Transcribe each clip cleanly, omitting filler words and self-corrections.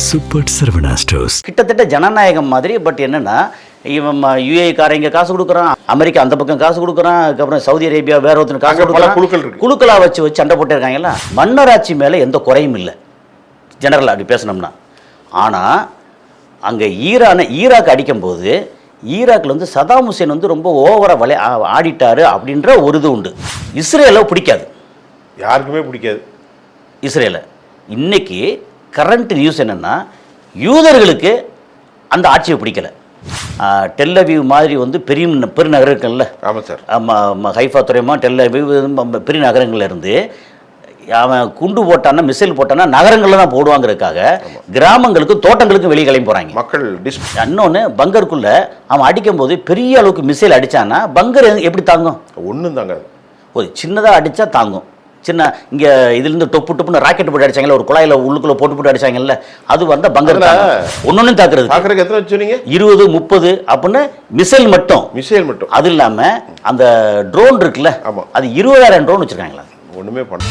Super Saravana stores. கிட்டத்தட்ட ஜனநாயகம் மாதிரி. பட் என்னன்னா, இவன் யுஏகாரங்க காசு கொடுக்குறான், அமெரிக்கா அந்த பக்கம் காசு கொடுக்குறான், அதுக்கப்புறம் சவுதி அரேபியா வேற ஒருத்தர் காசு கொடுக்குறான், குழுக்களா வச்சு சண்டை போட்டு இருக்காங்கல்ல. மன்னராட்சி மேலே எந்த குறையும் இல்லை ஜெனரல் அப்படி பேசணும்னா. ஆனால் அங்கே ஈராக் அடிக்கும்போது ஈராக்கில் வந்து சதாம் ஹுசேன் வந்து ரொம்ப ஓவராக ஆடிட்டாரு அப்படின்ற ஒரு இது உண்டு. இஸ்ரேலை பிடிக்காது, யாருக்குமே பிடிக்காது இஸ்ரேலை. இன்னைக்கு கரண்ட் நியூஸ் என்னென்னா, யூதர்களுக்கு அந்த ஆட்சியை பிடிக்கலை. டெல்லவிவ் மாதிரி வந்து பெருநகரம் இருக்குல்ல, ஆமாம் சார், ஹைஃபா துறைமா டெல்லவிவ் பெரிய நகரங்கள்ல இருந்து அவன் குண்டு போட்டான்னா மிசைல் போட்டான்னா நகரங்களில் தான் போடுவாங்கிறதுக்காக கிராமங்களுக்கும் தோட்டங்களுக்கும் வெளியே கிளம்பி போகிறாங்க மக்கள். இன்னொன்று, பங்கருக்குள்ளே அவன் அடிக்கும்போது பெரிய அளவுக்கு மிசைல் அடித்தான்னா பங்கர் எப்படி தாங்கும்? ஒன்றும் தாங்காது. ஒரு சின்னதாக அடித்தா தாங்கும். சின்ன இங்கே இதுலேருந்து டொப்புன்னு ராக்கெட் போட்டு அடிச்சாங்கல்ல, ஒரு குழாயில் உள்ளுக்குள்ளே போட்டு அடிச்சாங்கல்ல, அது வந்தால் பங்கர் ஒன்னொன்னு தாக்குறது. எத்தனை வச்சுருங்க? 20 30 அப்படின்னு மிசைல் மட்டும். அது இல்லாமல் அந்த ட்ரோன் இருக்குல்ல, அது 20,000 ட்ரோன் வச்சுருக்காங்களா? ஒன்றுமே பண்ண.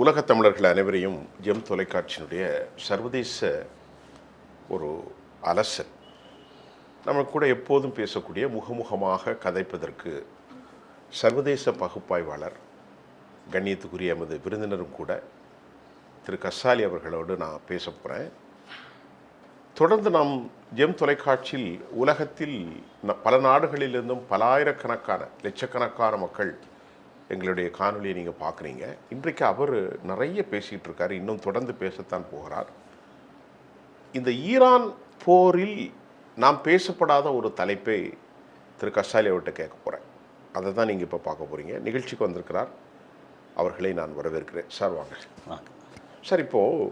உலகத் தமிழர்கள் அனைவரையும் ஜெம் தொலைக்காட்சியினுடைய சர்வதேச ஒரு அலசல், நம்ம கூட எப்போதும் பேசக்கூடிய முகமுகமாக கதைப்பதற்கு சர்வதேச பகுப்பாய்வாளர், கண்ணியத்துக்குரிய எமது விருந்தினரும் கூட திரு கசாலி அவர்களோடு நான் பேச போகிறேன். தொடர்ந்து நாம் ஜெம் தொலைக்காட்சியில் உலகத்தில் பல நாடுகளிலிருந்தும் பலாயிரக்கணக்கான லட்சக்கணக்கான மக்கள் எங்களுடைய காணொலியை நீங்கள் பார்க்குறீங்க. இன்றைக்கு அவர் நிறைய பேசிகிட்டு இருக்கார், இன்னும் தொடர்ந்து பேசத்தான் போகிறார். இந்த ஈரான் போரில் நாம் பேசப்படாத ஒரு தலைப்பை திரு கசாலி அவர்கிட்ட கேட்க போகிறேன். அதை தான் நீங்கள் இப்போ பார்க்க போகிறீங்க. நிகழ்ச்சிக்கு வந்திருக்கிறார், அவர்களை நான் வரவேற்கிறேன். சார் வாங்க. சார், இப்போது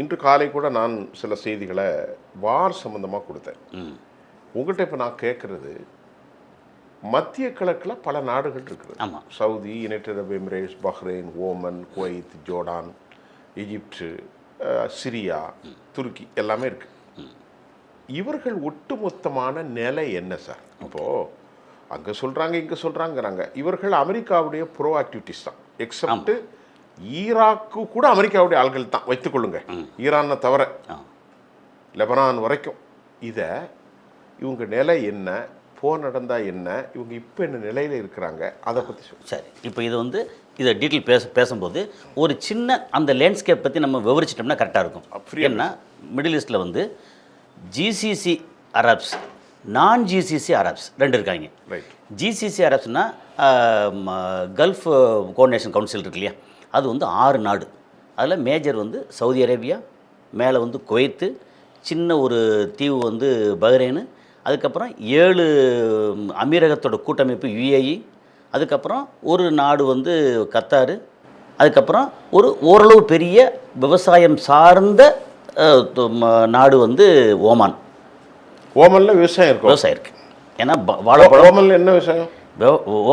இன்று காலை கூட நான் சில செய்திகளை வார் சம்மந்தமாக கொடுத்தேன். உங்கள்கிட்ட இப்போ நான் கேட்குறது, மத்திய கிழக்கில் பல நாடுகள் இருக்குது. Saudi, United Arab Emirates, Bahrain, Oman, Kuwait, Jordan, Egypt, Syria, துருக்கி எல்லாமே இருக்குது. இவர்கள் ஒட்டுமொத்தமான நிலை என்ன சார்? இப்போது அங்கே சொல்கிறாங்க, இங்கே சொல்கிறாங்கிறாங்க. இவர்கள் அமெரிக்காவுடைய ப்ரோ ஆக்டிவிட்டிஸ் தான். எக்ஸப்ட் ஈராக்கு கூட அமெரிக்காவுடைய ஆள்கள் தான் வைத்துக்கொள்ளுங்க, ஈரானை தவிர லெபனான் வரைக்கும். இதை இவங்க நிலை என்ன, போர் நடந்தால் என்ன, இவங்க இப்போ என்ன நிலையில் இருக்கிறாங்க, அதை பற்றி சொல்லுங்கள். சரி, இப்போ இது வந்து இதை டீட்டெயில் பேசும்போது ஒரு சின்ன அந்த லேண்ட்ஸ்கேப் பற்றி நம்ம விவரிச்சிட்டோம்னா கரெக்டாக இருக்கும். ஏன்னா மிடில் ஈஸ்டில் வந்து ஜிசிசி அரப்ஸ், நான் ஜிசிசி அரப்ஸ் ரெண்டு இருக்காங்க. ஜிசிசி அரப்ஸ்னால் கல்ஃப் கோஆர்டினேஷன் கவுன்சில் இருக்கு இல்லையா, அது வந்து 6 நாடு. அதில் மேஜர் வந்து சவுதி அரேபியா, மேலே வந்து குவைத்து, சின்ன ஒரு தீவு வந்து பஹ்ரைனு, அதுக்கப்புறம் 7 அமீரகத்தோட கூட்டமைப்பு யுஏஇ, அதுக்கப்புறம் ஒரு நாடு வந்து கத்தாரு, அதுக்கப்புறம் ஓரளவு பெரிய விவசாயம் சார்ந்த நாடு வந்து ஓமான். ஓமானில் விவசாயம் இருக்குது. ஏன்னா வாழைப்பழம். ஓமானில் என்ன விவசாயம்?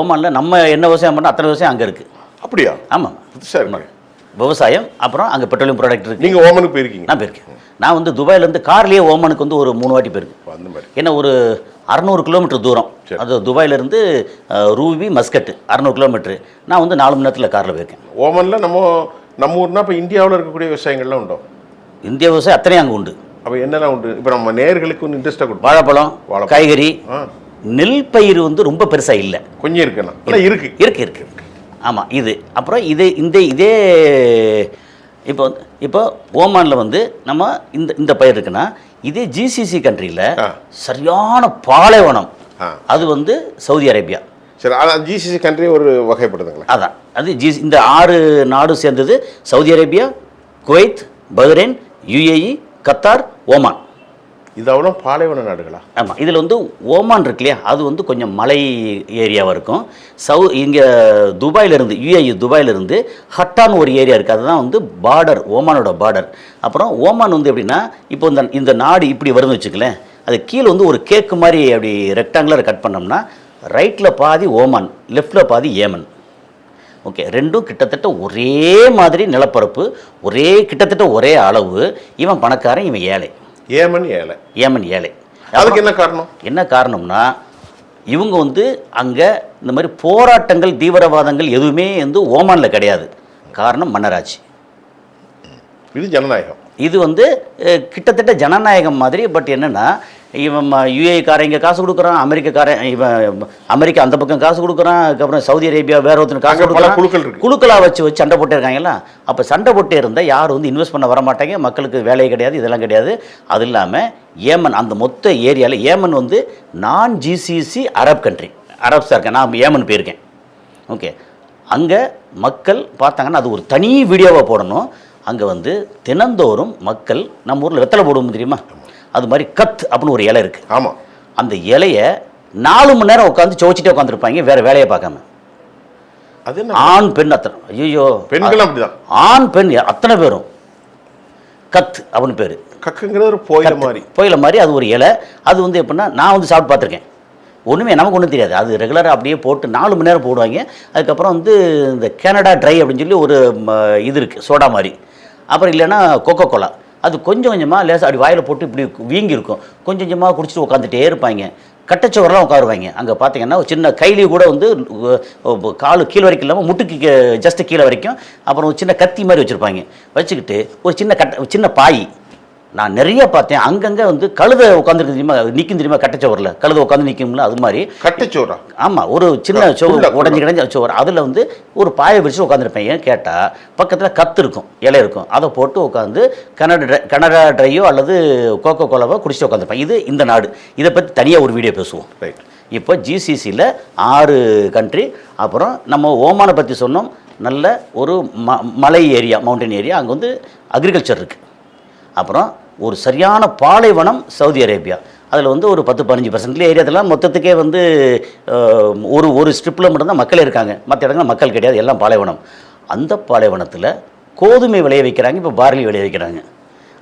ஓமானில் நம்ம என்ன விவசாயம் பண்ணால் அத்தனை விவசாயம் அங்கே இருக்குது. அப்படியா? ஆமாம் சார், விவசாயம். அப்புறம் அங்கே பெட்ரோலியம் ப்ராடக்ட் இருக்குது. நீங்கள் ஓமனுக்கு போயிருக்கீங்க? நான் போயிருக்கேன். நான் வந்து துபாயிலேருந்து கார்லேயே ஓமனுக்கு வந்து ஒரு 3 வாட்டி போயிருக்கேன். அந்த மாதிரி. ஏன்னா ஒரு 600 கிலோமீட்டர் தூரம், அது துபாயிலேருந்து ரூபி மஸ்கட்டு 600 கிலோமீட்டரு. நான் வந்து 4 மணி நேரத்தில் காரில் போயிருக்கேன். ஓமனில் நம்ம ஊர்னா இப்போ இந்தியாவில் இருக்கக்கூடிய விவசாயங்கள்லாம் உண்டோ? இந்திய விவசாயம் அத்தனையும் அங்கே உண்டு. அப்போ என்னெல்லாம் உண்டு? இப்போ நம்ம நேர்களுக்கு ஒன்று இன்ட்ரெஸ்ட்டாக கொடுக்கும். வாழைப்பழம், காய்கறி, நெல் பயிர் வந்து ரொம்ப பெருசாக இல்லை, கொஞ்சம் இருக்குண்ணா. இருக்கு. ஆமாம், இது அப்புறம் இதே இப்போ ஓமானில் வந்து நம்ம இந்த பயிர் இருக்குன்னா, இதே ஜிசிசி கண்ட்ரியில் சரியான பாலைவனம், அது வந்து சவுதி அரேபியா. சரி, அதான் ஜிசிசி கண்ட்ரி ஒரு வகைப்படுதுங்களா? அதான் அது இந்த 6 நாடு சேர்ந்தது Saudi Arabia, Kuwait, Bahrain, UAE, Qatar, Oman. இது அவ்வளோ பாலைவன நாடுகளா? ஆமாம். இதில் வந்து ஓமான் இருக்கு இல்லையா, அது வந்து கொஞ்சம் மலை ஏரியாவாக இருக்கும். இங்கே துபாயிலிருந்து, யுஏஇ துபாயிலிருந்து ஹட்டான் ஒரு ஏரியா இருக்குது, அதுதான் வந்து பார்டர், ஓமானோட பார்டர். அப்புறம் ஓமான் வந்து எப்படின்னா, இப்போ இந்த நாடு இப்படி வருதுன்னு வச்சுக்கலேன், அது கீழே வந்து ஒரு கேக்கு மாதிரி அப்படி ரெக்டாங்குலர் கட் பண்ணோம்னா, ரைட்டில் பாதி ஓமான், லெஃப்டில் பாதி ஏமன். ஓகே, ரெண்டும் கிட்டத்தட்ட ஒரே மாதிரி நிலப்பரப்பு, கிட்டத்தட்ட ஒரே அளவு. இவன் பணக்காரன், இவன் ஏழை. ஏமன் ஏழை. ஏழை. அதுக்கு என்ன காரணம்? என்ன காரணம்னா, இவங்க வந்து அங்கே இந்த மாதிரி போராட்டங்கள் தீவிரவாதங்கள் எதுவுமே வந்து ஓமானில் கிடையாது. காரணம் மன்னராட்சி. இது ஜனநாயகம். இது வந்து கிட்டத்தட்ட ஜனநாயகம் மாதிரி. பட் என்னென்னா இவன் யுஏகாரங்க காசு கொடுக்குறான், இவன் அமெரிக்கா அந்த பக்கம் காசு கொடுக்குறான், அதுக்கப்புறம் சவுதி அரேபியா வேற ஒருத்தர் காசு கொடுக்குறான். குழுக்களாக வச்சு சண்டை போட்டு இருக்காங்களா. அப்போ சண்டை போட்டு இருந்தால் யாரும் வந்து இன்வெஸ்ட் பண்ண வர மாட்டாங்க, மக்களுக்கு வேலை கிடையாது, இதெல்லாம் கிடையாது. அது இல்லாமல் ஏமன் அந்த மொத்த ஏரியாவில் ஏமன் வந்து நான் ஜிசிசி அரப் கண்ட்ரி, அரப்ஸாக இருக்கேன். நான் ஏமன் போயிருக்கேன். ஓகே, அங்கே மக்கள் பார்த்தாங்கன்னா அது ஒரு தனி வீடியோவாக போடணும். அங்கே வந்து தினந்தோறும் மக்கள் நம்ம ஊரில் வெத்தலை போடுவோம் தெரியுமா, அது மாதிரி கத் அப்படின்னு ஒரு இலை இருக்குது. ஆமாம், அந்த இலையை 4 மணி நேரம் உட்காந்து சோச்சிட்டே உட்காந்துருப்பாங்க, வேறு வேலையை பார்க்காம. அது ஆண் பெண் அத்தனை, ஐயோ பெண்கள் அப்படிதான், ஆண் பெண் அத்தனை பேரும் கத் அப்படின்னு பேர். கக்குங்கிறது ஒரு புயல மாதிரி அது ஒரு இலை. அது வந்து எப்படின்னா நான் வந்து சாப்பிட்டு பார்த்துருக்கேன். ஒன்றுமே நமக்கு ஒன்றும் தெரியாது. அது ரெகுலராக அப்படியே போட்டு 4 மணி நேரம் போடுவாங்க. அதுக்கப்புறம் வந்து இந்த கனடா ட்ரை அப்படின்னு சொல்லி ஒரு இது இருக்குது, சோடா மாதிரி. அப்புறம் இல்லைன்னா கோகோ கோலா, அது கொஞ்சம் கொஞ்சமாக லேசாக அப்படி வாயில் போட்டு இப்படி வீங்கி இருக்கும். கொஞ்சம் கொஞ்சமாக குடிச்சிட்டு உட்காந்துட்டே இருப்பாங்க. கட்டச்சோரெலாம் உட்காருவாங்க. அங்கே பார்த்தீங்கன்னா ஒரு சின்ன கையிலேயே கூட வந்து காலு கீழே வரைக்கும் இல்லாமல் முட்டுக்கு ஜஸ்ட்டு கீழே வரைக்கும். அப்புறம் ஒரு சின்ன கத்தி மாதிரி வச்சுருப்பாங்க. வச்சுக்கிட்டு ஒரு சின்ன பாய் நான் நிறைய பார்த்தேன். அங்கங்கே வந்து கழுதை உட்காந்துருக்கு தெரியுமா, நிற்கும் தெரியுமா, கட்டச்சோரில் கழுதை உட்காந்து நிற்கும்ல, அது மாதிரி கட்டச்சோரா. ஆமாம், ஒரு சின்ன சோறு உடஞ்சி கிடஞ்ச சோறு, அதில் வந்து ஒரு பாயை விரிச்சு உட்காந்துருப்பேன். ஏன்னு கேட்டால் பக்கத்தில் கத்து இருக்கும், இலை இருக்கும். அதை போட்டு உட்காந்து கனடா ட்ரையோ அல்லது கோகோ கோலாவோ குடிச்சிட்டு உட்காந்துருப்பேன். இது இந்த நாடு. இதை பற்றி தனியாக ஒரு வீடியோ பேசுவோம். ரைட். இப்போ ஜிசிசியில் 6 கண்ட்ரி. அப்புறம் நம்ம ஓமானை பற்றி சொன்னோம். நல்ல ஒரு மலை ஏரியா, மவுண்டன் ஏரியா. அங்கே வந்து அக்ரிகல்ச்சர் இருக்குது. அப்புறம் ஒரு சரியான பாலைவனம் சவுதி அரேபியா. அதில் வந்து ஒரு 10-15% ஏரியாதெல்லாம் மொத்தத்துக்கே வந்து ஒரு ஸ்ட்ரிப்பில் மட்டும்தான் மக்களே இருக்காங்க. மற்ற இடங்கள் மக்கள் கிடையாது, எல்லாம் பாலைவனம். அந்த பாலைவனத்தில் கோதுமை விளைய வைக்கிறாங்க, இப்போ பார்லி விளைய வைக்கிறாங்க.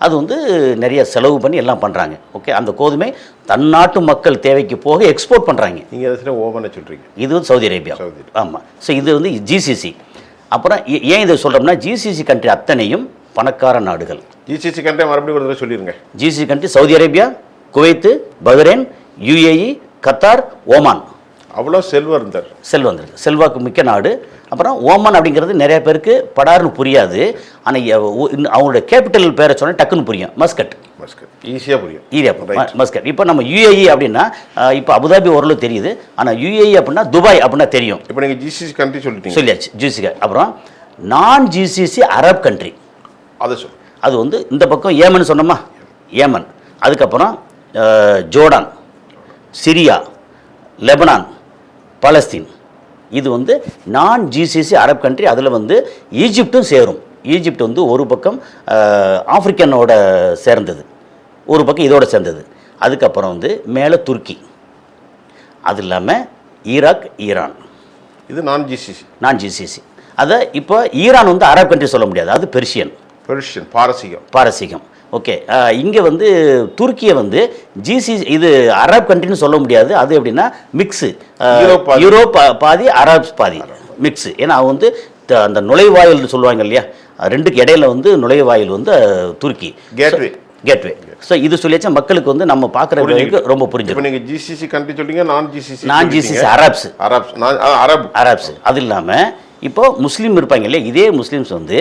அது வந்து நிறைய செலவு பண்ணி எல்லாம் பண்ணுறாங்க. ஓகே, அந்த கோதுமை தன்னாட்டு மக்கள் தேவைக்கு போக எக்ஸ்போர்ட் பண்ணுறாங்க. நீங்கள் ஓமனை சொல்கிறீங்க, இது வந்து சவுதி அரேபியா. ஆமாம். ஸோ இது வந்து ஜிசிசி. அப்புறம் ஏன் இதை சொல்கிறோம்னா, ஜிசிசி கண்ட்ரி அத்தனையும் பணக்கார நாடுகள். ஜிசிசி கண்ட்ரி மறுபடியும் ஒரு தடவை சொல்லிடுங்க. GCC country Saudi Arabia, Kuwait, Bahrain, UAE, Qatar, Oman. அவ்வளோ செல்வந்தர், செல்வாக்கு மிக்க நாடு. அப்புறம் ஓமான் அப்படிங்கிறது நிறைய பேருக்கு படார்னு புரியாது. ஆனால் அவங்களோட கேபிட்டல் பேரை சொன்னால் டக்குன்னு புரியும், மஸ்கட். ஈஸியாக புரியும், மஸ்கட். இப்போ நம்ம யுஏஇ அப்படின்னா இப்போ அபுதாபி ஓரளவு தெரியுது. ஆனால் யுஏஇ அப்படின்னா துபாய் அப்படின்னா தெரியும். இப்போ நீங்கள் ஜிசிசி கண்ட்ரி சொல்லியாச்சு, ஜிசிசி. அப்புறம் நான் ஜிசிசி அரப் கண்ட்ரி, அதை சொல்லு. அது வந்து இந்த பக்கம் ஏமன் சொன்னோமா, ஏமன். அதுக்கப்புறம் ஜோர்டான், சிரியா, லெபனான், பாலஸ்தீன். இது வந்து நான் ஜிசிசி அரப் கண்ட்ரி. அதில் வந்து ஈஜிப்டும் சேரும். ஈஜிப்ட் வந்து ஒரு பக்கம் ஆப்பிரிக்கனோட சேர்ந்தது, ஒரு பக்கம் இதோட சேர்ந்தது. அதுக்கப்புறம் வந்து மேலே துருக்கி, அது இல்லாமல் ஈராக், ஈரான். இது நான் ஜிசிசி. அதை இப்போ ஈரான் வந்து அரப் கண்ட்ரி சொல்ல முடியாது, அது பெர்ஷியன், பாரசீகம். ஓகே, இங்கே வந்து துருக்கியை வந்து ஜிசிசி இது அரப் கண்ட்ரின்னு சொல்ல முடியாது. அது எப்படின்னா மிக்ஸு, யூரோப் பாதி அரப்ஸ் பாதி மிக்ஸு. ஏன்னா அவங்க வந்து அந்த நுழைவாயில் சொல்லுவாங்க இல்லையா, ரெண்டுக்கு இடையில வந்து நுழைவாயில் வந்து துருக்கி, கேட்வே. ஸோ இது சொல்லியாச்சா மக்களுக்கு வந்து நம்ம பார்க்குறதுக்கு ரொம்ப புரிஞ்சுது. நீங்கள் ஜிசிசி கண்ட்ரி சொல்லிங்க, நான் ஜிசிசி அரப்ஸ். அது இல்லாமல் இப்போ முஸ்லீம் இருப்பாங்க இல்லையா, இதே முஸ்லீம்ஸ் வந்து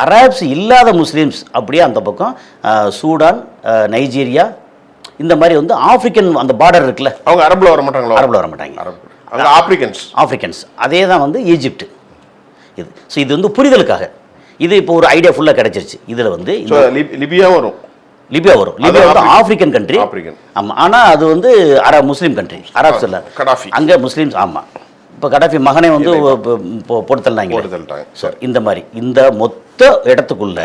அரப்ஸ் இல்லாத முஸ்லீம்ஸ் அப்படியே அந்த பக்கம் சூடான், நைஜீரியா, இந்த மாதிரி வந்து ஆப்பிரிக்கன் அந்த பார்டர் இருக்குல்ல, அவங்க அரபில் வர மாட்டாங்க. ஆப்பிரிக்கன்ஸ் அதே தான் வந்து ஈஜிப்ட். இது ஸோ இது வந்து புரிதலுக்காக. இது இப்போ ஒரு ஐடியா ஃபுல்லாக கிடைச்சிருச்சு. இதில் வந்து லிபியா வரும். லிபியா வந்து ஆப்பிரிக்கன் கண்ட்ரி. ஆமாம், ஆனால் அது வந்து முஸ்லீம் கண்ட்ரி, அரப்ஸ் இல்லை, அங்கே முஸ்லீம்ஸ். ஆமாம், இப்போ கடாஃபி மகனை வந்து போட்டு தள்ளினாங்க. ஸோ இந்த மாதிரி இந்த மொத்த இடத்துக்குள்ள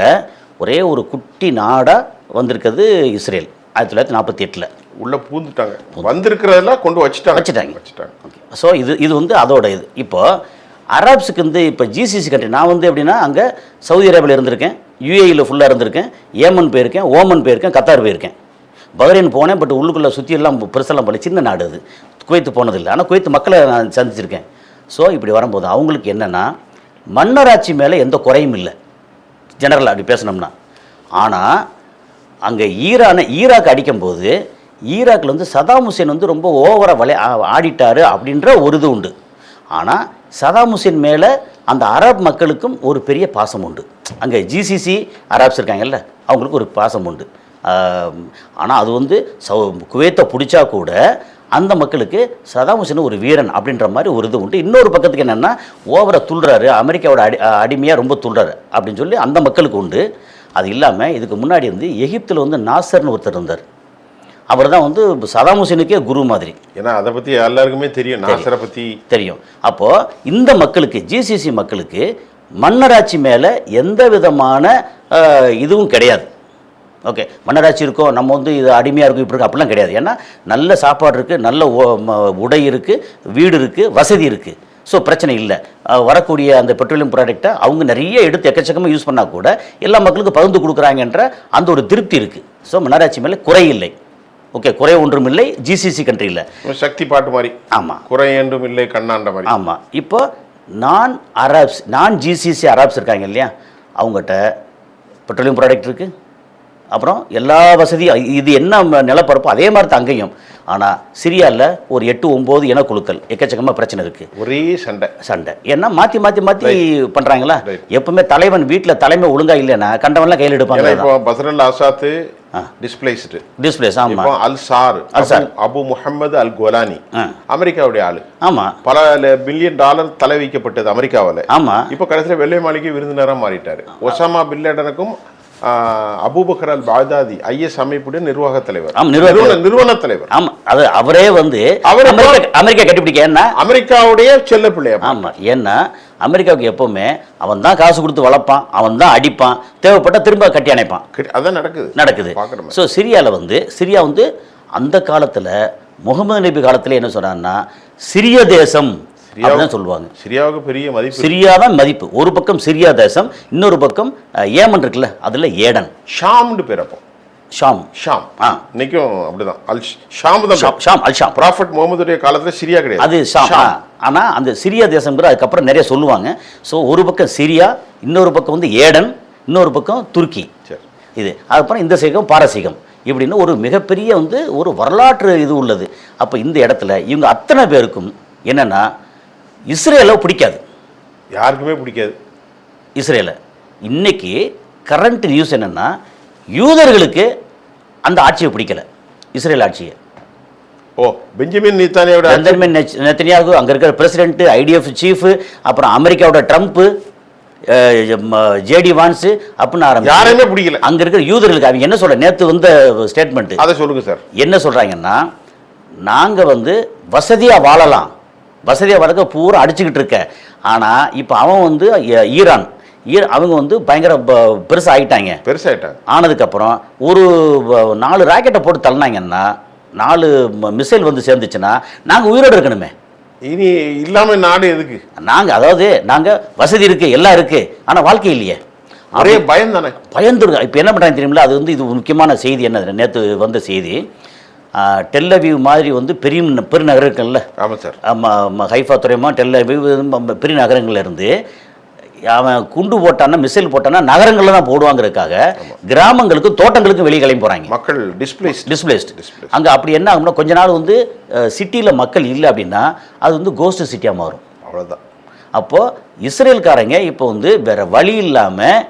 ஒரே ஒரு குட்டி நாடாக வந்திருக்கிறது இஸ்ரேல். 1948 உள்ளே பூந்துட்டாங்க, வந்திருக்கிறதெல்லாம் கொண்டு வச்சுட்டாங்க. ஓகே, ஸோ இது வந்து அதோட இது. இப்போ அரப்ஸுக்கு வந்து இப்போ ஜிசிசி கண்ட்ரி, நான் வந்து எப்படின்னா அங்கே சவுதி அரேபியாவில் இருந்திருக்கேன், யுஏஇயில் ஃபுல்லாக இருந்திருக்கேன், ஏமன் போயிருக்கேன், ஓமன் போயிருக்கேன், கத்தார் போயிருக்கேன், பஹ்ரைன் போனேன். பட் உள்ளுக்குள்ளே சுற்றியெல்லாம் பெருசெல்லாம் பண்ணி, சின்ன நாடு அது. குவைத்து போனதில்லை, ஆனால் குவைத்து மக்களை நான் சந்திச்சிருக்கேன். ஸோ இப்படி வரும்போது அவங்களுக்கு என்னென்னா மன்னராட்சி மேலே எந்த குறையும் இல்லை ஜெனரலாக அப்படி பேசினோம்னா. ஆனால் அங்கே ஈராக் அடிக்கும்போது ஈராக்கில் வந்து சதாம் ஹுசேன் வந்து ரொம்ப ஓவராக ஆடிட்டாரு அப்படின்ற ஒரு இது உண்டு. ஆனால் சதாம் ஹுசேன் மேலே அந்த அரப் மக்களுக்கும் ஒரு பெரிய பாசம் உண்டு. அங்கே ஜிசிசி அரப்ஸ் இருக்காங்கல்ல, அவங்களுக்கு ஒரு பாசம் உண்டு. ஆனால் அது வந்து குவைத்தை பிடிச்சா கூட அந்த மக்களுக்கு சதாம் ஹுசேன் ஒரு வீரன் அப்படின்ற மாதிரி ஒரு இது உண்டு. இன்னொரு பக்கத்துக்கு என்னென்னா ஓவரை துள்ளுறாரு, அமெரிக்காவோட அடிமையாக ரொம்ப துள்ளுறாரு அப்படின்னு சொல்லி அந்த மக்களுக்கு உண்டு. அது இல்லாமல் இதுக்கு முன்னாடி வந்து எகிப்தில் வந்து நாசர்னு ஒருத்தர் இருந்தார். அவர் தான் வந்து சதாம் ஹுசேனுக்கே குரு மாதிரி. ஏன்னா அதை பற்றி எல்லாருக்குமே தெரியும், நாசரை பற்றி தெரியும். அப்போது இந்த மக்களுக்கு, ஜிசிசி மக்களுக்கு மன்னராட்சி மேலே எந்த விதமான இதுவும் கிடையாது. ஓகே, மன்னராட்சி இருக்கோ, நம்ம வந்து இது அடிமையாக இருக்கும், இப்படி இருக்கு அப்படிலாம் கிடையாது. ஏன்னா நல்ல சாப்பாடு இருக்குது, நல்ல உடை இருக்குது, வீடு இருக்குது, வசதி இருக்குது. ஸோ பிரச்சனை இல்லை. வரக்கூடிய அந்த பெட்ரோலியம் ப்ராடக்டை அவங்க நிறைய எடுத்து எக்கச்சக்கமாக யூஸ் பண்ணால் கூட எல்லா மக்களுக்கும் பகிர்ந்து கொடுக்குறாங்கன்ற அந்த ஒரு திருப்தி இருக்குது. ஸோ மன்னராட்சி மேலே குறை இல்லை. ஓகே, குறை ஒன்றும் இல்லை ஜிசிசி கண்ட்ரியில். சக்தி பாட்டு மாதிரி. ஆமாம், குறை என்றும் இல்லை கண்ணாண்ட மாதிரி. ஆமாம். இப்போ நான் ஜிசிசி அரப்ஸ் இருக்காங்க இல்லையா, அவங்ககிட்ட பெட்ரோலியம் ப்ராடக்ட் இருக்குது, அப்புறம் எல்லா வசதியும், இது என்ன நிலப்பரப்போ அதே மாதிரி தான் அங்கேயும். ஆனால் சிரியாவில் ஒரு 8-9 இனக்குழுக்கள், எக்கச்சக்கமாக பிரச்சனை இருக்குது, ஒரே சண்டை. ஏன்னா மாற்றி பண்ணுறாங்களா. எப்பவுமே தலைவன் வீட்டில் தலைமை ஒழுங்காக இல்லைன்னா கண்டவன்லாம் கையில் எடுப்பாங்க. இப்போ பஸ்ரல் ஆசாத் டிஸ்பிளேஸ். ஆமா, அபு முஹம்மது அல் கோலானி அமெரிக்காவுடைய ஆளு. ஆமா, பல $1 பில்லியன் தலை வைக்கப்பட்டது அமெரிக்காவில். ஆமா, இப்போ கடைசியில் வெள்ளை மாளிகை விருந்தினராக மாறிட்டாரு. ஒசாமா பின் லேடனுக்கும் அபூபக்கர் அல் பாக்தாதி ஐஎஸ் அமைப்புடைய நிர்வாக தலைவர், நிறுவன தலைவர். ஆமா, அது அவரே வந்து அமெரிக்கா கட்டிப்பிடிக்க. ஏன்னா அமெரிக்காவுடைய செல்ல பிள்ளை. ஆமா, ஏன்னா அமெரிக்காவுக்கு எப்பவுமே அவன் தான் காசு கொடுத்து வளர்ப்பான், அவன் தான் அடிப்பான், தேவைப்பட்ட திரும்ப கட்டி அணைப்பான். அதான் நடக்குது. ஸோ சிரியா வந்து அந்த காலத்தில் முகமது நபி காலத்தில் என்ன சொன்னான்னா சிரிய தேசம் அப்படிதான் சொல்லுவாங்க. சிரியாவுக்கு பெரிய மதிப்பு. சிரியா தான் மதிப்பு. ஒரு பக்கம் சிரியா தேசம், இன்னொரு பக்கம் ஏமன் இருக்குல்ல, அதில் ஏடன், ஷாம்னு பேர். அப்போ ஷாம் இன்னைக்கும் அப்படிதான். ஷாம் ப்ராஃபட் முகமதுடைய காலத்தில் சிரியா கிடையாது, அது ஷாம். ஆனால் அந்த சிரியா தேசம்ங்கிற அதுக்கப்புறம் நிறைய சொல்லுவாங்க. ஸோ ஒரு பக்கம் சிரியா, இன்னொரு பக்கம் வந்து ஏடன், இன்னொரு பக்கம் துருக்கி. இது அதுக்கப்புறம் இந்த சைகம் பாரசீகம், இப்படின்னு ஒரு மிகப்பெரிய வந்து ஒரு வரலாற்று இது உள்ளது. அப்போ இந்த இடத்துல இவங்க அத்தனை பேருக்கும் என்னென்னா இஸ்ரேலை பிடிக்காது, யாருக்குமே பிடிக்காது இஸ்ரேலை. இன்னைக்கு கரண்ட் நியூஸ் என்னென்னா யூதர்களுக்கு அந்த ஆட்சியை பிடிக்கல, இஸ்ரேல் ஆட்சியை. பெஞ்சமின் நெத்தன்யாகு, அங்கே இருக்கிற பிரசிடென்ட், ஐடிஎஃப் சீஃப், அப்புறம் அமெரிக்காவோட ட்ரம்ப்பு, ஜேடி வான்ஸு அப்படின்னு ஆரம்பிச்சு யாருமே பிடிக்கல அங்கே இருக்கிற யூதர்களுக்கு. அவங்க என்ன சொல்ற, நேற்று வந்த ஸ்டேட்மெண்ட் அதை சொல்லுங்க சார். என்ன சொல்கிறாங்கன்னா, நாங்கள் வந்து வசதியாக வாழலாம், வசதியாக வளர்க்க பூரா அடிச்சுக்கிட்டு இருக்க. ஆனால் இப்போ அவன் வந்து ஈரான் அவங்க வந்து பயங்கர பெருசாகிட்டாங்க. ஆனதுக்கப்புறம் ஒரு 4 ராக்கெட்டை போட்டு தள்ளினாங்கன்னா, 4 மிசைல் வந்து சேர்ந்துச்சுன்னா நாங்கள் உயிரோடு இருக்கணுமே. இனி இல்லாமல் நாடு எதுக்கு? நாங்கள் வசதி இருக்குது, எல்லாம் இருக்குது, ஆனால் வாழ்க்கை இல்லையே. ஒரே பயம் தானே, பயந்துருங்க. இப்போ என்ன பண்ணுறாங்க தெரியுமில்ல, அது வந்து இது முக்கியமான செய்தி. என்ன நேற்று வந்த செய்தி, டெல்லவிவ் மாதிரி வந்து பெரிய நகரங்கள்ல, ஆமாம் சார், ஹைஃபா துறைமுகம், டெல்லவிவ் பெரிய நகரங்கள்ல இருந்து அவன் குண்டு போட்டான்னா, மிசைல் போட்டான்னா நகரங்களில் தான் போடுவாங்கிறதுக்காக கிராமங்களுக்கு தோட்டங்களுக்கு வெளியே கிளம்பி போகிறாங்க. மக்கள் டிஸ்பிளேஸ்டு. அங்கே அப்படி என்ன ஆகும்னா, கொஞ்ச நாள் வந்து சிட்டியில் மக்கள் இல்லை அப்படின்னா அது வந்து கோஸ்ட் சிட்டியாக மாறும். அவ்வளோதான். அப்போது இஸ்ரேல்காரங்க இப்போ வந்து வேறு வழி இல்லாமல்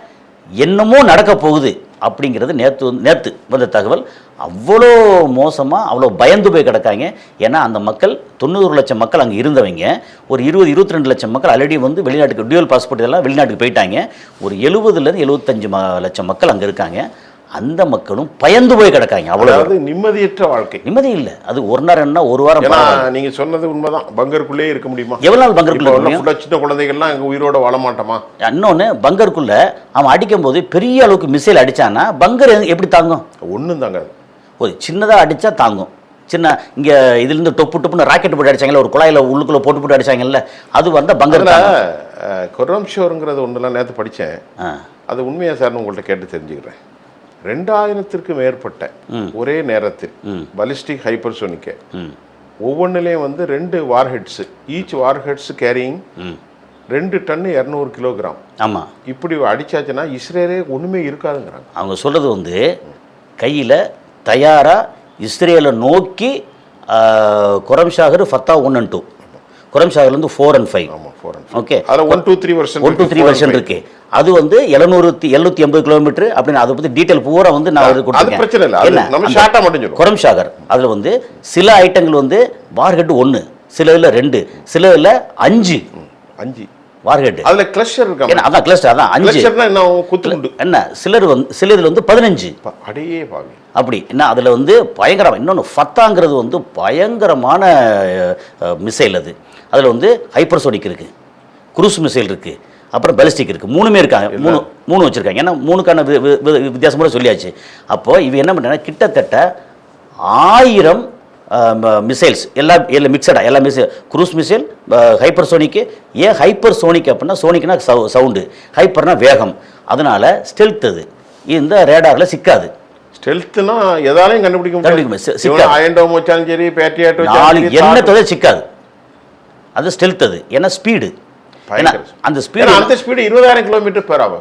என்னமோ நடக்க போகுது அப்படிங்கிறது நேற்று வந்த தகவல். அவ்வளோ மோசமாக, அவ்வளோ பயந்து போய் கிடக்காங்க. ஏன்னா அந்த மக்கள் 90 லட்சம் மக்கள் அங்கே இருந்தவங்க, ஒரு 20-22 லட்சம் மக்கள் ஆல்ரெடி வந்து வெளிநாட்டுக்கு டியூவல் பாஸ்போர்ட் இதெல்லாம் வெளிநாட்டுக்கு போயிட்டாங்க. ஒரு 70-75 லட்சம் மக்கள் அங்கே இருக்காங்க. அந்த மக்களும் பயந்து போய் கிடக்காங்க. அவ்வளவு நிம்மதியற்ற வாழ்க்கை. நிம்மதி இல்லை. அது ஒரு நேரம் ஒரு வாரம். நீங்க சொன்னது உண்மைதான். பங்கருக்குள்ளே இருக்க முடியுமா? எவ்வளவு நாள் பங்கருக்குள்ள? சின்ன குழந்தைகள்லாம் அங்கே உயிரோட வாழ மாட்டோமா? இன்னொன்று, பங்கருக்குள்ள அவன் அடிக்கும் போது பெரிய அளவுக்கு மிசைல் அடிச்சானா பங்கர் எப்படி தாங்கும்? ஒன்றும் தாங்காது. ஒரு சின்னதாக அடித்தா தாங்கும். சின்ன இங்கே இதுலேருந்து டொப்புன்னு ராக்கெட் போட்டு அடிச்சாங்கல்ல, ஒரு குழாயில் உள்ளுக்குள்ளே போட்டு அடிச்சாங்கல்ல, அது வந்தால் பங்கர். கொரம் ஷோருங்கிறது ஒன்றுலாம் நேற்று படித்தேன். அது உண்மையாக சார்னு உங்கள்கிட்ட கேட்டு தெரிஞ்சுக்கிறேன். 2000க்கு மேற்பட்ட ஒரே நேரத்தில் பலிஸ்டிக் ஹைப்பர்சோனிக்க ஒவ்வொன்றிலையும் வந்து 2 warheads, each warheads carrying 2 ton 200 kilogram. ஆமாம், இப்படி அடிச்சாச்சுன்னா இஸ்ரேலே ஒன்றுமே இருக்காதுங்கிறாங்க. அவங்க சொல்கிறது வந்து கையில் தயாராக இஸ்ரேலை நோக்கி குரம் Sagar Fatah 1 and 2, Khurram ஷாகர்லேருந்து 4 and 5. ஆமாம் 4 and 5. ஓகே, அதில் 1, 2, 3 வெர்ஷன் 1, 2, 3 வெர்ஷன் இருக்கு. அது வந்து 780 கிலோமீட்டர் அப்படின்னு அதை பற்றி டீட்டெயில் பூரா வந்து நான் அது பிரச்சனை இல்லை, அது நம்ம ஷார்ட்டாக மட்டும் சொல்லுவோம். குரம் ஷாகர் அதில் வந்து சில ஐட்டங்கள் வந்து வார்ஹெட் 1, சில இதில் 2, சில இதில் 5 வார்ஹெட். அதுல கிளஸ்டர் இருக்கா? அதான் கிளஸ்டர், அதான் 5. கிளஸ்டர்னா என்ன குத்துண்டு என்ன சிலர் வந்து சில இதில் வந்து 15 அடையே பாவி அப்படி என்ன. அதில் வந்து பயங்கரம். இன்னொன்று ஃபத்தாங்கிறது வந்து பயங்கரமான மிசைல். அதில் வந்து ஹைப்பர்சோனிக் இருக்குது, குரூஸ் மிசைல் இருக்குது, அப்புறம் பெலிஸ்டிக் இருக்குது. 3மே இருக்காங்க, மூணு வச்சுருக்காங்க. ஏன்னா 3க்கான வித்தியாசம் கூட சொல்லியாச்சு. அப்போது இவ என்ன பண்ணுறாங்க, கிட்டத்தட்ட 1000 மிசைல்ஸ் எல்லாம் மிக்சடாக எல்லா மிசைல், குரூஸ் மிசைல், ஹைப்பர்சோனிக்கு. ஏன் ஹைப்பர்சோனிக் அப்படின்னா, சோனிக்னா சவுண்டு, ஹைப்பர்னா வேகம், அதனால் ஸ்டெல்த். அது இந்த ரேடாரில் சிக்காது. ஸ்டெல்த்னா எதாலையும் கண்டுபிடிக்க முடியாது. அயன்டோம் வச்சாலும் சரி, பேட்ரியாட் வச்சாலும் என்னத்தோட சிக்காது. அது ஸ்டெல்த். அது ஏன்னா ஸ்பீடு, அந்த ஸ்பீடு 20,000 km/h.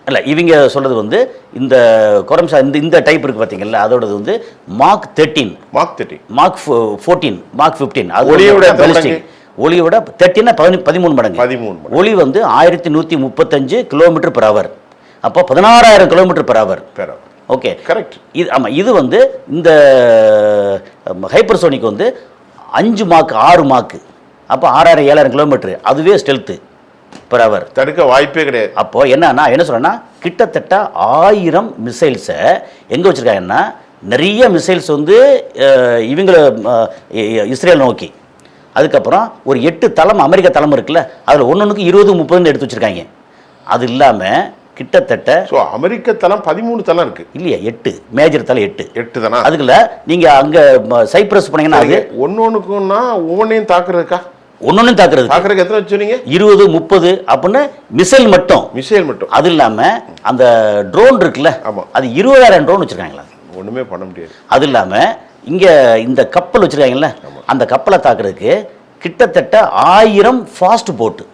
இல்லை, இவங்க சொல்கிறது வந்து இந்த குரம்ஷா இந்த டைப் இருக்குது பார்த்தீங்களா, அதோடது வந்து மார்க் 13, மார்க் 14, மார்க் 15. அது ஒளியோட 13 13 மடங்கு. ஒளி வந்து 1135 km/h. அப்போ 16,000 km/h. Okay, correct. இது ஆமாம். இது வந்து இந்த ஹைப்பர்சோனிக் வந்து 5 மார்க் 6 மார்க்கு. அப்போ 6,000 7,000 km. அதுவே ஸ்டெல்த்து per hour. தடுக்க வாய்ப்பே கிடையாது. அப்போ என்னன்னா என்ன சொல்றேன்னா, கிட்டத்தட்ட 1000 மிசைல்ஸை எங்கே வச்சுருக்காங்கன்னா, நிறைய மிசைல்ஸ் வந்து இவங்கள இஸ்ரேல் நோக்கி, அதுக்கப்புறம் ஒரு 8 தளம் அமெரிக்கா தளம் இருக்குல்ல, அதில் ஒன்றுக்கு 20-30 எடுத்து வச்சுருக்காங்க. அது இல்லாமல் கிட்டத்தட்ட அமெரிக்க தளம் 13 தளம் இருக்கு இல்லையா, 8 மேஜர் தளம், 8 தானே. அதுக்குள்ள நீங்கள் அங்கே சைப்ரஸ் போனீங்கன்னா அது ஒன்னொன்னுக்குன்னா ஒவ்வொன்றையும் தாக்குறதுக்கா, ஒன்னொன்னு தாக்குறது எத்தனை வச்சுருங்க, 20-30 அப்படின்னு மிசைல் மட்டும். அது இல்லாம அந்த ட்ரோன் இருக்குல்ல, அது 20,000 ட்ரோன் வச்சிருக்காங்களா, ஒண்ணுமே பண்ண முடியாது. அது இல்லாம இங்க இந்த கப்பல் வச்சிருக்காங்கல்ல, அந்த கப்பலை தாக்குறதுக்கு கிட்டத்தட்ட 1000 ஃபாஸ்ட் போட்டு.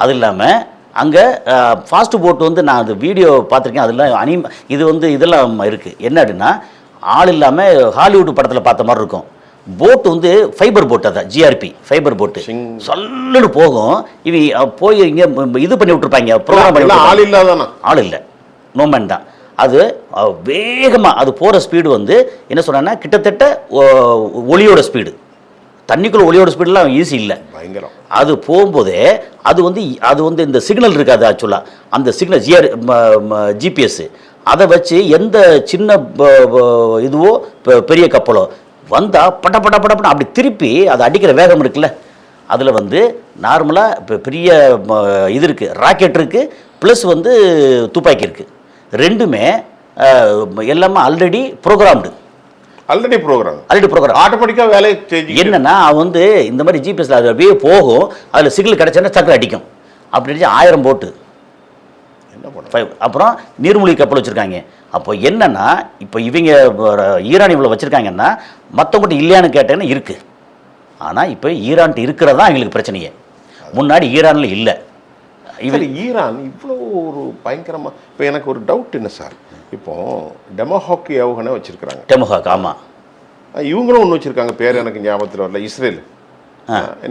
அது இல்லாம அங்கே ஃபாஸ்ட் போட்டு வந்து நான் அந்த வீடியோ பார்த்துருக்கேன். அதெல்லாம் இது வந்து இதெல்லாம் இருக்குது. என்ன அப்படின்னா, ஆள் இல்லாமல் ஹாலிவுட் படத்தில் பார்த்த மாதிரி இருக்கும். போட்டு வந்து ஃபைபர் போட்டு, அதான் ஜிஆர்பி ஃபைபர் போட்டு சொல்லுன்னு போகும். இவ போய் இங்கே இது பண்ணி விட்டுருப்பாங்க, ப்ரோக்ராம் பண்ணி. ஆள் இல்லாதானா? ஆள் இல்லை, நோமேன் தான். அது வேகமாக அது போகிற ஸ்பீடு வந்து என்ன சொன்னா, கிட்டத்தட்ட ஒளியோட ஸ்பீடு. தண்ணிக்குள்ள ஒளியோட ஸ்பீடெலாம் ஈஸி இல்லை, பயங்கரம். அது போகும்போதே அது வந்து இந்த சிக்னல் இருக்காது ஆக்சுவலாக, அந்த சிக்னல் ஜிபிஎஸ், அதை வச்சு எந்த சின்ன இதுவோ பெரிய கப்பலோ வந்தால் பட்ட பட்ட பட்ட அப்படி திருப்பி அதை அடிக்கிற வேகம் இருக்குல்ல, அதில் வந்து நார்மலாக இப்போ பெரிய இது இருக்குது, ராக்கெட் இருக்குது, ப்ளஸ் வந்து துப்பாக்கி இருக்குது. ரெண்டுமே எல்லாமே ஆல்ரெடி ப்ரோக்ராம் ஆட்டோமேட்டிக்காக வேலை. என்னன்னா அவன் வந்து இந்த மாதிரி ஜிபிஎஸ்ல அது அப்படியே போகும், அதில் சிக்னல் கிடைச்சா சக்கரை அடிக்கும். அப்படி 1000 போட்டு என்ன பண்ண. அப்புறம் நீர்மூழ்கி கப்பல் வச்சுருக்காங்க. அப்போ என்னன்னா, இப்போ இவங்க ஈரான் இவ்வளோ வச்சுருக்காங்கன்னா மற்றவங்கள்ட்ட இல்லையான்னு கேட்டேன்னா இருக்குது. ஆனால் இப்போ ஈரான்ட்டு இருக்கிறதா எங்களுக்கு பிரச்சனையே, முன்னாடி ஈரானில் இல்லை. ஈரான் இவ்வளோ ஒரு பயங்கரமாக. இப்போ எனக்கு ஒரு டவுட் என்ன சார், இப்போ டெமோஹாக் ஏவுகணை வச்சுருக்குறாங்க. டெமோஹாக், ஆமாம். இவங்களும் ஒன்று வச்சுருக்காங்க, பேர் எனக்கு ஞாபகத்தில் வரல. இஸ்ரேல்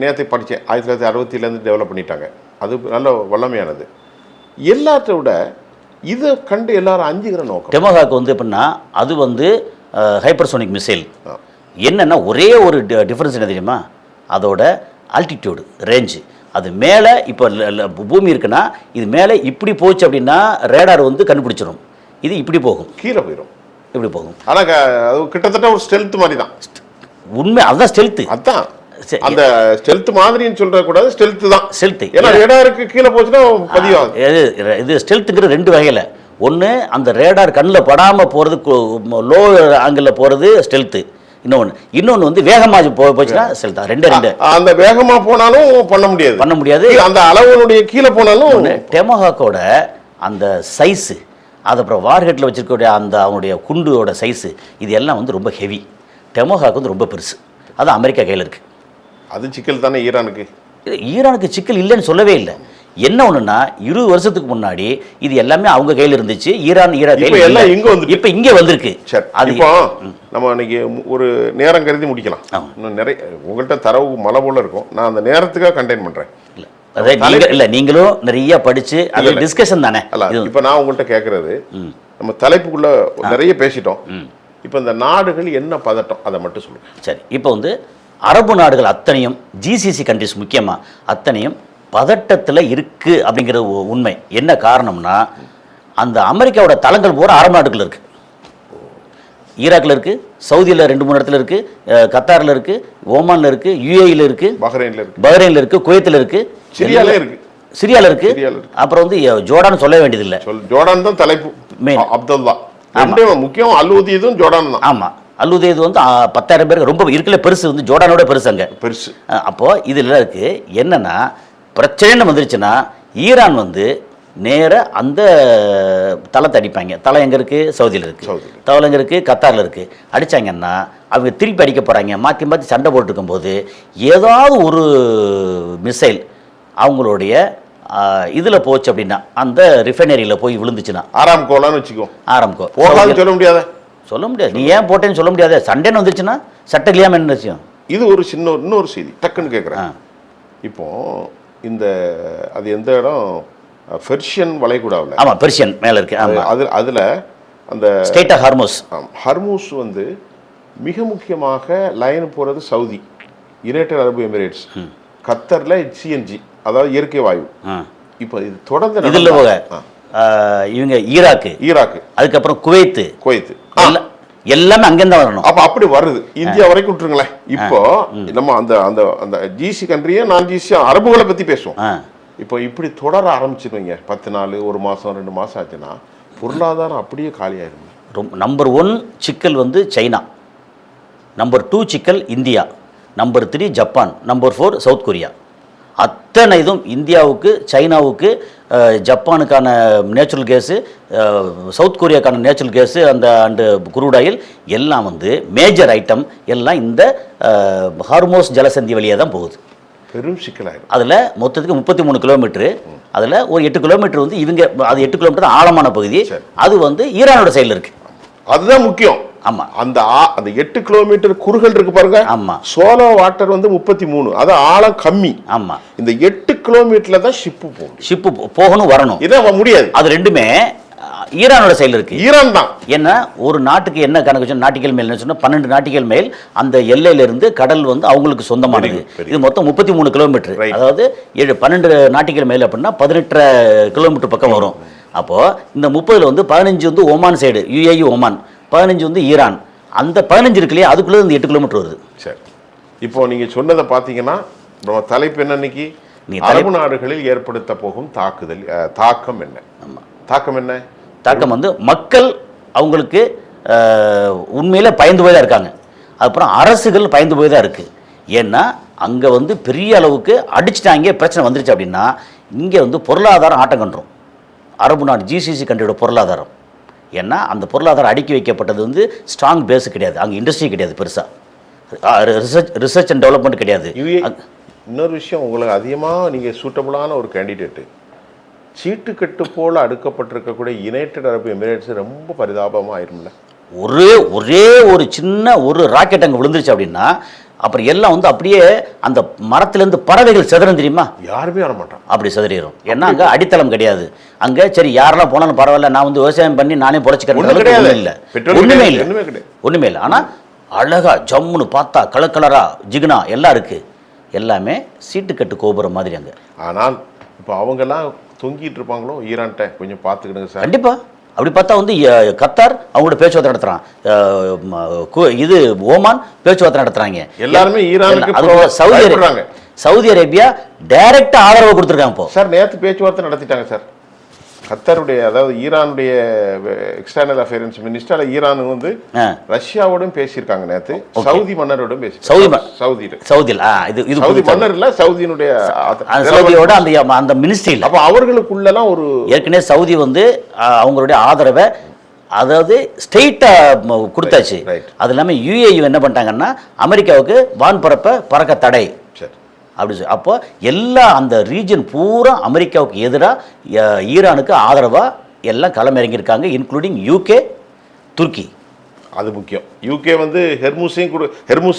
நேரத்தை படித்தேன், 1967 டெவலப் பண்ணிட்டாங்க. அது நல்ல வல்லமையானது. எல்லாத்த விட இதை கண்டு எல்லாரும் அஞ்சுகிற நோக்கம். டெமோஹாக் வந்து எப்படின்னா, அது வந்து ஹைப்பர்சோனிக் மிசைல். என்னென்னா ஒரே ஒரு டிஃப்ரென்ஸ் என்ன தெரியுமா, அதோட ஆல்டிடியூடு, ரேஞ்சு. அது மேலே இப்போ பூமி இருக்குன்னா, இது மேலே இப்படி போச்சு அப்படின்னா ரேடார் வந்து கண்டுபிடிச்சிடும். இது இப்படி போகும், கீழே போயிடும், இப்படி போகும். ஆனால் அது கிட்டத்தட்ட ஒரு ஸ்டெல்த் மாதிரி தான். உண்மை, அதுதான் ஸ்டெல்த்து. அதான் அந்த ஸ்டெல்த் மாதிரின்னு சொல்ற கூடாது, ஸ்டெல்த் தான். ஸ்டெல்த் ஏன்னா ரேடாருக்கு கீழே போச்சுன்னா பதிவாகும். இது ஸ்டெல்த்துங்கிற 2 வகையில். ஒன்று அந்த ரேடார் கண்ணில் படாமல் போகிறது, லோ ஆங்கிளில் போகிறது ஸ்டெல்த்து. இன்னொன்று வந்து வேகமாக போச்சுன்னா ஸ்டெல்த். 2 அந்த வேகமாக போனாலும் பண்ண முடியாது, அந்த அளவுடைய கீழே போனாலும். டெமோஹாக்கோட அந்த சைஸு, அது அப்புறம் வார்ஹெட்டில் வச்சுருக்கக்கூடிய அந்த அவனுடைய குண்டோட சைஸு, இது எல்லாம் வந்து ரொம்ப ஹெவி. டெமோஹாக் வந்து ரொம்ப பெருசு. அது அமெரிக்கா கையில் இருக்குது. அது சிக்கல் தானே ஈரானுக்கு. ஈரானுக்கு சிக்கல் இல்லைன்னு சொல்லவே இல்லை. என்ன ஒண்ணுன்னா 20 வருஷத்துக்கு முன்னாடி இது எல்லாமே அவங்க கையில் இருந்துச்சு, ஈரான் இப்போ எல்லாம் இங்க வந்து இப்போ இங்கே வந்திருக்கு. அது இப்போ நம்ம இன்னைக்கு ஒரு நேரம் கருதி முடிக்கலாம். இன்னும் நிறைய உங்கள்கிட்ட தரவு மலை போல இருக்கும். நான் அந்த நேரத்துக்காக கண்டெயின் பண்றேன். நீங்களும் நிறைய படிச்சு அது டிஸ்கஷன் தானே. இப்போ நான் உங்கள்கிட்ட கேட்கறது, நம்ம தலைப்புக்குள்ள நிறைய பேசிட்டோம். இப்போ இந்த நாடுகள் என்ன பதட்டம் அதை மட்டும் சொல்லுங்க. சரி, இப்போ வந்து அரபு நாடுகள் அத்தனையும், ஜிசிசி கண்ட்ரிஸ் முக்கியமாக அத்தனையும் பதட்டத்தில் இருக்கு அப்படிங்கிற உண்மை. என்ன காரணம்னா, அந்த அமெரிக்காவோட தளங்கள் பூரா அரபு நாடுகள் இருக்கு. ஈராக்கில் இருக்கு, சவுதியில் 2-3 இடத்துல இருக்கு, கத்தாரில் இருக்கு, ஓமானில் இருக்கு, யுஏஇல இருக்கு, பஹ்ரைனில் இருக்கு, குவைத்தில் இருக்கு, சிரியாவில் இருக்கு, அப்புறம் வந்து ஜோர்டான் சொல்ல வேண்டியதில்லை. ஜோர்டான் தான் தலைப்பு மெயின். அப்துல்லா முக்கியம், அல்-உதைதும் ஜோர்டான் தான். ஆமாம், அல்-உதைது வந்து 10,000 பேருக்கு ரொம்ப இருக்கல, பெருசு வந்து ஜோர்டானோட பெருசு அங்கே பெருசு. அப்போ இதில் இருக்கு என்னன்னா, பிரச்சனைன்னு வந்துருச்சுன்னா ஈரான் வந்து நேர அந்த தளத்தை அடிப்பாங்க. தளம் எங்கே இருக்குது? சவுதியில் இருக்குது. தளம் எங்கே இருக்குது? கத்தாரில் இருக்குது. அடித்தாங்கன்னா அவங்க திருப்பி அடிக்க போகிறாங்க. மாற்றி மாற்றி சண்டை போட்டுருக்கும் போது ஏதாவது ஒரு மிசைல் அவங்களுடைய இதில் போச்சு அப்படின்னா, அந்த ரிஃபைனரியில் போய் விழுந்துச்சுன்னா, ஆராம்கோலான்னு வச்சுக்கோ, ஆராம்கோ சொல்ல முடியாத, சொல்ல முடியாது. நீ ஏன் போட்டேன்னு சொல்ல முடியாது. சண்டைன்னு வந்துருச்சுன்னா சட்டை இல்லையாமல் என்ன விஷயம்? இது ஒரு சின்ன இன்னொரு செய்தி டக்குன்னு கேட்குறேன். இப்போ இந்த அது எந்த இடம்? பெர்ஷியன் வளைகுடாவில். ஆமாம், பெர்ஷியன் மேலே இருக்கு. ஆமாம், அதில் அந்த ஸ்டேட் ஆஃப் ஹர்மூஸ். ஹர்மூஸ் வந்து மிக முக்கியமாக லைன் போகிறது Saudi, United Arab Emirates, கத்தரில் CNG, அதாவது இயற்கை வாயு. இப்போ இது தொடர்ந்து இதில் போக இவங்க ஈராக்கு, அதுக்கப்புறம் குவைத்து எல்லாமே அங்கேருந்து வரணும். அப்போ அப்படி வருது. இந்தியா வரைக்கும் விட்டுருங்களேன். இப்போ நம்ம அந்த அந்த அந்த ஜிசி கண்ட்ரியை நான் ஜிசி அரபுகளை பற்றி பேசுவோம். இப்போ இப்படி தொடர ஆரம்பிச்சிருவீங்க 10 நாள், 1 மாதம், 2 மாதம் ஆச்சுன்னா பொருளாதாரம் அப்படியே காலியாயிரும். நம்பர் 1 சிக்கல் வந்து சைனா, நம்பர் 2 சிக்கல் India, number 3 Japan, number 4 South Korea. அத்தனை இதுவும் இந்தியாவுக்கு, சைனாவுக்கு, ஜப்பானுக்கான நேச்சுரல் கேஸு, சவுத் கொரியாக்கான natural gas, and crude oil எல்லாம் வந்து மேஜர் ஐட்டம் எல்லாம் இந்த ஹார்மோஸ் ஜலசந்தி வழியாக தான் போகுது. பெரும் சிக்கலாயிரும். அதில் மொத்தத்துக்கு 33 கிலோமீட்டரு. அதில் ஒரு 8 கிலோமீட்டர் வந்து இவங்க, அது 8 கிலோமீட்டர் ஆழமான பகுதி, அது வந்து ஈரானோட சைடில் இருக்கு. அதுதான் முக்கியம். ஆமா, அந்த 8 கிலோமீட்டர் குறுகள் இருக்கு பாருங்க. ஆமா, சோலோ வாட்டர் வந்து 33, அது ஆழம் கம்மி. ஆமா, இந்த 8 கிலோமீட்டர்ல தான் ஷிப்பு போகணும் வரணும். இதான் முடியாது. அது ரெண்டுமே ஈரானோட சைடில் இருக்கு. ஈரான் தான். ஏன்னா ஒரு நாட்டுக்கு என்ன கணக்கு நாட்டிக்கல் மைல் சொன்னா 12 நாட்டிக்கல் மைல் அந்த எல்லையிலிருந்து கடல் வந்து அவங்களுக்கு சொந்தமானது. இது மொத்தம் 33 கிலோமீட்டர். அதாவது 12 நாட்டிக்கல் மைல் அப்படின்னா 18 கிலோமீட்டர் பக்கம் வரும். அப்போ இந்த 30 வந்து 15 வந்து ஒமான் சைடு, யுஏஇ ஒமான், 15 வந்து ஈரான். அந்த 15 இருக்கு இல்லையா, அதுக்குள்ளே இந்த 8 கிலோமீட்டர் வருது. சரி, இப்போ நீங்க சொன்னதை பார்த்தீங்கன்னா நம்ம தலைப்பு என்ன இன்னைக்கு? அரபு நாடுகளில் ஏற்படுத்த போகும் தாக்கம் என்ன? தாக்கம் என்ன? தாக்கம் வந்து மக்கள் அவங்களுக்கு உண்மையில் பயந்து போய் தான் இருக்காங்க. அப்புறம் அரசுகள் பயந்து போய் தான் இருக்குது. ஏன்னா அங்கே வந்து பெரிய அளவுக்கு அடிச்சுட்டாங்க, பிரச்சனை வந்துருச்சு அப்படின்னா இங்கே வந்து பொருளாதாரம் ஆட்டம் கண்டுரும். அரபு நாடு ஜிசிசி கண்ட்ரியோட பொருளாதாரம். ஏன்னா அந்த பொருளாதாரம் அடுக்கி வைக்கப்பட்டது வந்து ஸ்ட்ராங் பேஸு கிடையாது, அங்கே இண்டஸ்ட்ரி கிடையாது, பெருசாக ரிசர்ச் அண்ட் டெவலப்மெண்ட் கிடையாது. இன்னொரு விஷயம், உங்களுக்கு அதிகமாக நீங்கள் சூட்டபுளான ஒரு கேண்டிடேட்டு, சீட்டுக்கட்டு போல் அடுக்கப்பட்டிருக்கக்கூடிய யுனைடெட் அரபு எமிரேட்ஸ் ரொம்ப பரிதாபமாக ஆயிரும்ல. ஒரே ஒரு சின்ன ஒரு ராக்கெட் அங்கே விழுந்துருச்சு அப்படின்னா அப்புறம் எல்லாம் வந்து அப்படியே அந்த மரத்துலேருந்து பறவைகள் சிதறும் தெரியுமா? யாருமே வர மாட்டான், அப்படி சிதறிடும். ஏன்னா அங்கே அடித்தளம் கிடையாது. அங்கே சரி யாரெல்லாம் போனாலும் பரவாயில்ல, நான் வந்து விவசாயம் பண்ணி நானே பொழைச்சிக்கிறேன் இல்லை, ஒன்றுமே இல்லை. ஆனால் அழகா ஜம்முன்னு பார்த்தா கலர் கலரா ஜிகுனா எல்லாம் இருக்குது. எல்லாமே சீட்டுக்கட்டு கோபுரம் மாதிரி அங்கே. ஆனால் இப்போ அவங்கெல்லாம் தொங்கிட்டு இருப்பாங்களோ ஈரான்ட்ட, கொஞ்சம் பார்த்துக்கிடுங்க சார். கண்டிப்பாக அப்படி பார்த்தா வந்து கத்தார் அவங்களோட பேச்சுவார்த்தை நடத்துகிறான், இது ஓமான் பேச்சுவார்த்தை நடத்துகிறாங்க. எல்லாருமே ஈரானுக்கு சவுதி அரேபியா டைரக்டா ஆதரவு கொடுத்துருக்காங்க. இப்போ சார் நேற்று பேச்சுவார்த்தை நடத்திட்டாங்க சார். கத்தாருடைய, அதாவது ஈரானுடைய எக்ஸ்டர்னல் அஃபேர்ஸ் மினிஸ்டர், ஈரான் வந்து ரஷ்யாவோடும் பேசியிருக்காங்க நேற்று, சவுதி மன்னரோடும் பேசியிருக்காங்க. சவுதி மன்னர் இல்ல, சவுதியினுடைய சவுதியோட அந்த மினிஸ்ட்ரி. அப்போ அவர்களுக்குள்ளலாம் ஒரு ஏற்கனவே சவுதி வந்து அவங்களுடைய ஆதரவை அதாவது ஸ்டேட்டா கொடுத்தாச்சு. அது இல்லாமல் யுஏஇ என்ன பண்ணிட்டாங்கன்னா அமெரிக்காவுக்கு வான்பரப்பை பறக்க தடை. அப்படி சொல்லி அப்போ எல்லா அந்த ரீஜன் பூரா அமெரிக்காவுக்கு எதிராக ஈரானுக்கு ஆதரவாக எல்லாம் களமிறங்கியிருக்காங்க, இன்க்ளூடிங் யூகே, துருக்கி. அது முக்கியம். யூகே வந்து ஹெர்மூஸ்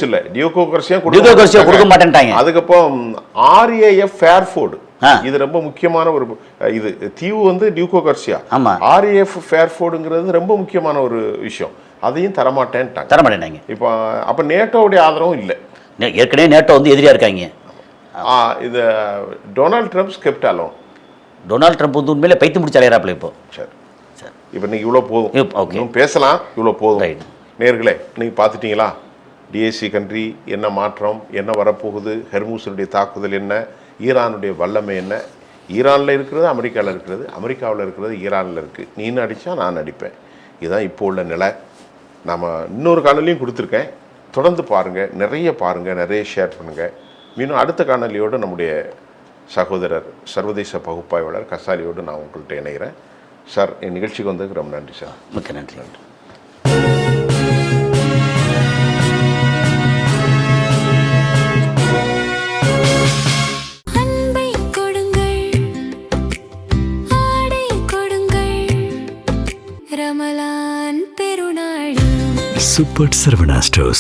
இல்லை டியூகோகர்சியா கொடுக்க மாட்டேன்ட்டாங்க. அதுக்கப்புறம் RAF ஃபேர்ஃபோர்டு, இது ரொம்ப முக்கியமான ஒரு இது தீவு வந்து டியூகோகர்சியா. RAF ஃபேர்ஃபோர்டுங்கிறது ரொம்ப முக்கியமான ஒரு விஷயம். அதையும் தரமாட்டேன்ட்டாங்க. இப்போ அப்போ நேட்டோவுடைய ஆதரவும் இல்லை. ஏற்கனவே நேட்டோ வந்து எதிரியா இருக்காங்க. இது டொனால்ட் ட்ரம்ப் ஸ்கெப்ட் அலோன். டொனால்ட் ட்ரம்ப் வந்து உண்மையிலே பைத்து முடிச்சு அலையிறாப்புல இப்போ. சரி சரி, இப்போ இன்னைக்கு இவ்வளோ போதும். இன்னும் பேசலாம், இவ்வளோ போதும். நேர்களே, இன்னைக்கு பார்த்துட்டீங்களா டிஎஸ்சி கண்ட்ரி என்ன மாற்றம், என்ன வரப்போகுது, ஹெர்மூஸனுடைய தாக்குதல் என்ன, ஈரானுடைய வல்லமை என்ன. ஈரானில் இருக்கிறது அமெரிக்காவில் இருக்கிறது, அமெரிக்காவில் இருக்கிறது ஈரானில் இருக்குது. நீன்னு அடித்தா நான் அடிப்பேன். இதுதான் இப்போ உள்ள நிலை. நம்ம இன்னொரு காணொலியும் கொடுத்துருக்கேன், தொடர்ந்து பாருங்கள், நிறைய பாருங்கள், நிறைய ஷேர் பண்ணுங்கள். மீண்டும் அடுத்த காணொலியோடு நம்முடைய சகோதரர் சர்வதேச பகுப்பாய்வாளர் கசாலியோடு நான் உங்கள்கிட்ட இணைகிறேன். சார், என் நிகழ்ச்சிக்கு வந்ததுக்கு ரொம்ப நன்றி சார். மிக்க நன்றி. Super Sarvana Stores.